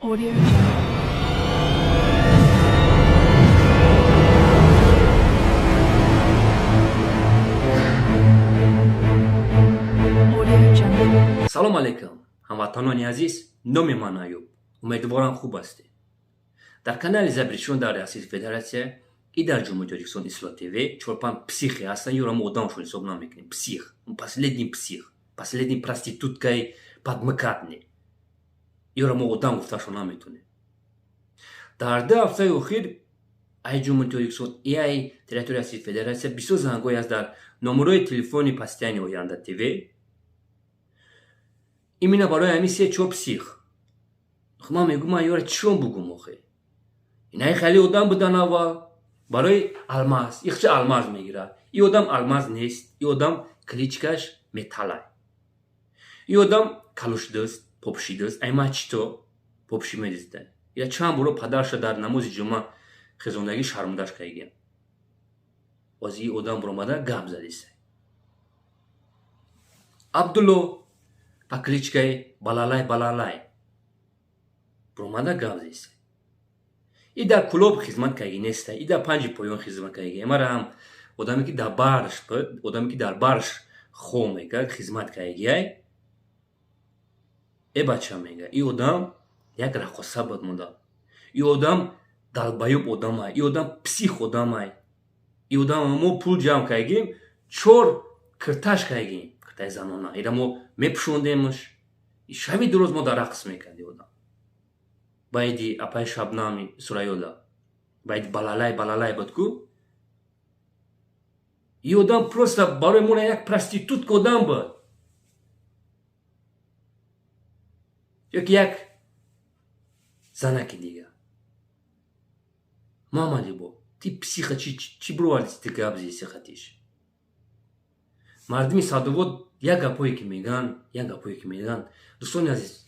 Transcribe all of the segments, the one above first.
Audio Jungle. Audio Jungle. سلام علیکم هموطنان عزیز. نام من ایوب. امیدوارم خوب هستید. در کانال زبریشون در ریاست فدراسیون در جمهوری Özbekistan Islo TV чорпан психи هستن یا ما удам шо حساب نمیکنیم. Псих. Последний псих. Последний проституткой подмыкатный. یا ما удам گفتاشو نمیتونه. در 2 هفته اخیر ای جمهوری Özbekistan ای تریتوری ریاست فدراسیون بسیار زنگوی است در نمره تلفنی پستانی آینده تیوی. ایمینا برای همین سه چوب پسیخ. من میگم من یارو چون بگم آخه. اینای خیلی آدم بودن اول برای الماس. یک چه الماس میگیره. این آدم الماس نیست. این آدم کلیچکش متاله. این آدم کالوش دست، پوپشی دست. ایما چطور پوپشی میدیده. یا چند برو پدرش در نماز جمعه خزوندگی شرمندش کردیم. از این آدم برو ماده گام زدیسه. عبدالله по кличке Балалай промада гавзис. И да клуб хизмат кайги неста, и да панҷи поён хизмат кайги. Марам одаме ки дар барш, одаме ки дар барш хо мекард хизмат кайги. Бача мега. И одам як рақоса буд монда. И одам далбаюб одамай. И одам псих одамай. И одам мо пул ҷамъ кайгим, 4 кирташ кайгим. Киртаи занона. Ира мо мепушондемш. И шаби дуруз мо дар рақс мекарди одам. Байди апай Шабнами Сурайола. Байди балалай буд ку. И одам просто барои мона як проститутка одам буд. Як занаки дига. Мамади бо. Ти психа чи бровалиси ти габзиси хатиш. Мардими садовод як гапое ки меган, дӯстони азиз,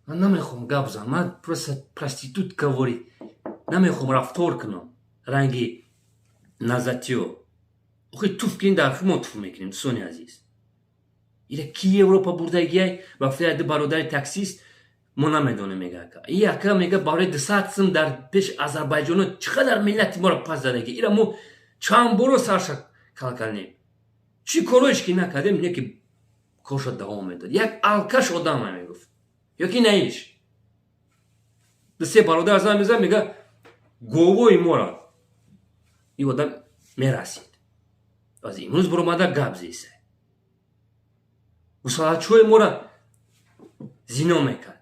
ман намехоҳам гап занам, ман просто проститутка вори намехоҳам рафтор кунам, ранги назатиё. Охи туф кин дар хумо туф мекунем, дӯстони азиз. ира ки Европа бурдагиай вақте яди бародари таксист мо намедонем мега. И ака мега барои 200 сум дар пеш Азарбайҷоно чиқадар миллати моро пас задаги. Ира мо чанд боро сарша калкалнем. Чӣ короиш ки накардем, не ки коша давом медод. Як алкаш одам мегуфт. Ёки наиш. 2-3 бародар зан мезад мега говои мора. И одам мерасид. Аз имрӯз буромада гап зиса. Мусалачҳои мора зино мекард.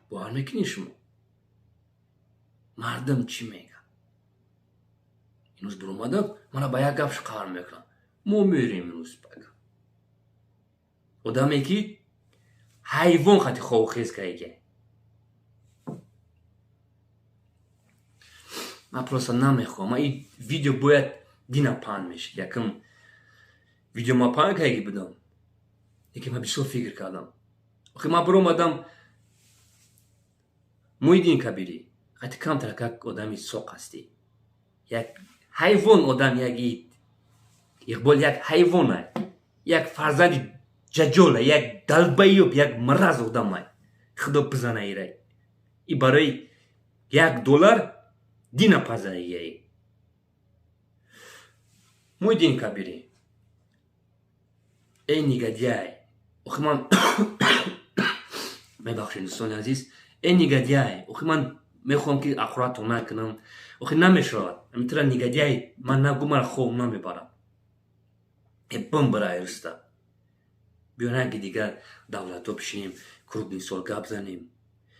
бовар мекунӣ шумо? Мардам чӣ мегӯяд? имрӯз буромада мана ба як гап шиқавар мекунам. мо мерем имрӯз бага. одаме ки ҳайвон хати ховхез кайга. ман просто намехоҳам. Ман ин видео бояд дина паҳн мешид. Якм видео ман паҳн кайги будам. Лекин ман бисёр фикр кардам. охи ман биромадам Муҳиддин Кабирӣ. хати камтар як одами соқ ҳастӣ. як ҳайвон одам, як иқбол як ҳайвона. як фарзанди ҷаҷола, як далбаёб, як мараз одамай. худо бизана ирай. И барои $1 дина пазаияи. Муҳиддин Кабирӣ. эй негодяй. охи ман мебахшед дӯстони азиз. эй негодяй. охи ман мехоҳам ки ахуратро накунам. охи намешавад. амитра негодяй ман нагӯ мара хоб намебарам. бум барай руста. биё ранги дигар давлато бишинем, круглин сол гап занем.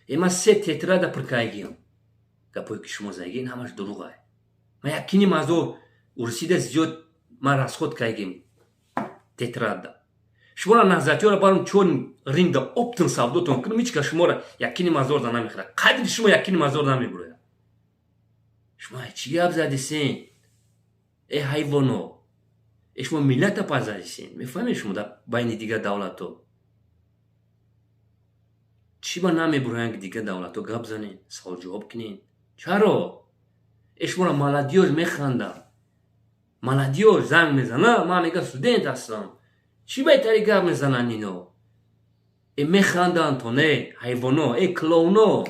ман 3 тетрада пуркайгиам. гапое ки шумо загин ҳамаш дуруғай. ман якини мазор урсида зиёд ман расход кайгим тетрада. шуморо назатиёро барам чон ринда оптин савдотон кунам, ҳеч кас шуморо якини мазорда намехӯрад. қадри шумо якини мазор намебурояд. шумо чӣ гап задисен? эй ҳайвоно. шумо миллата пазарисен. мефаҳмед шумо дар байни дигар давлато чӣ ба намебуроянд ки дигар давлато гап занен, суол-ҷавоб кунен? чаро? шуморо маладиёш механдам. маладиёш занг мезана, ман мега студент ҳастам. чӣ беҳтари гап мезананд ино? механдан то не ҳайвоно клоуно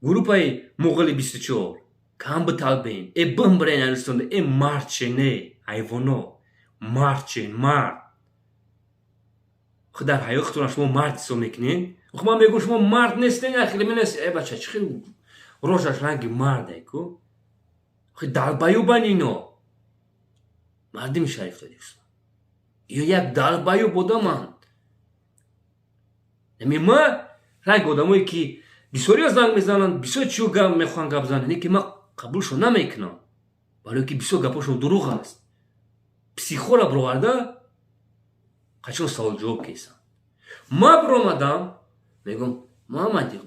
группаи муғали 24 кам биталбен бимбирен Арустонда мардчене ҳайвоно мардчен мард дар ҳаёт худтон шумо мард ҳисоб мекунед ман мегӯям шумо мард нестен бача чӣ хел рожаш ранги марде ку далбаюбан ино мардими шариф додист ё як далбаюб одаманд ма ранги одамое ки бисёриё занг мезананд бисёр чиё гап мехоҳанд гап зананд ки ман қабулшон намекунам барое ки бисёр гапошон дурӯғ аст психолог бироварда қачон савол ҷавоб кесанд ма биромадам мегӯям муҳаммади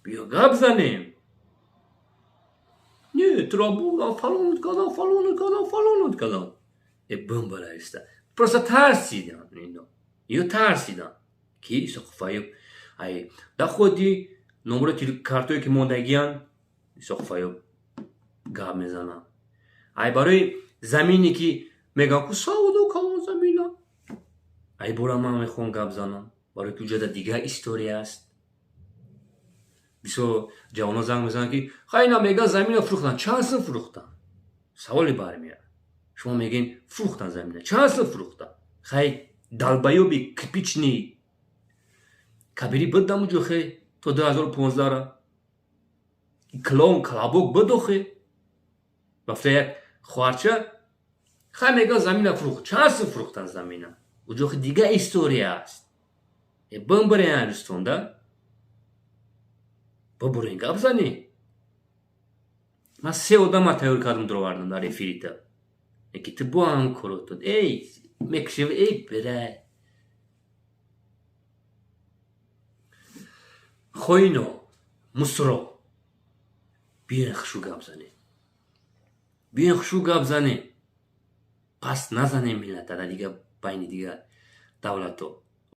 биё гап занем не трабуна фалонут кадан бимбараиста просто тарсиданд ино ё тарсиданд ки исоқофаёб да худи номери картое ки мондагиянд исоқофаёб гап мезананд барои замине ки мегӯям ку сауду калон замина бора ман мехоҳам гап занам барои ки уҷода дигар история аст бисёр ҷавонон занг мезананд ки хайна мегӯянд замина фурӯхтанд чанд сум фурӯхтанд саволе бармеояд шумо мегӯед фурӯхтанд замина чанд сум фурӯхтанд хай далбаёби кирпични кабирӣ бидам уҷохе то 2015 клоун клабок бидохе бафта як хоҳарча хай мегӯянд замина фурӯхт чанд сум фурӯхтанд замина уҷохи дигар история аст бимбирен Арустонда бибурен гап занед ман 3 одама тайёр кардам дуровардам дар эфирита ки ту бо ҳам коротон мекушев бирай хоино мусро биёен хушу гап занед паст назанем миллата дар дигар байни дигар давлатҳо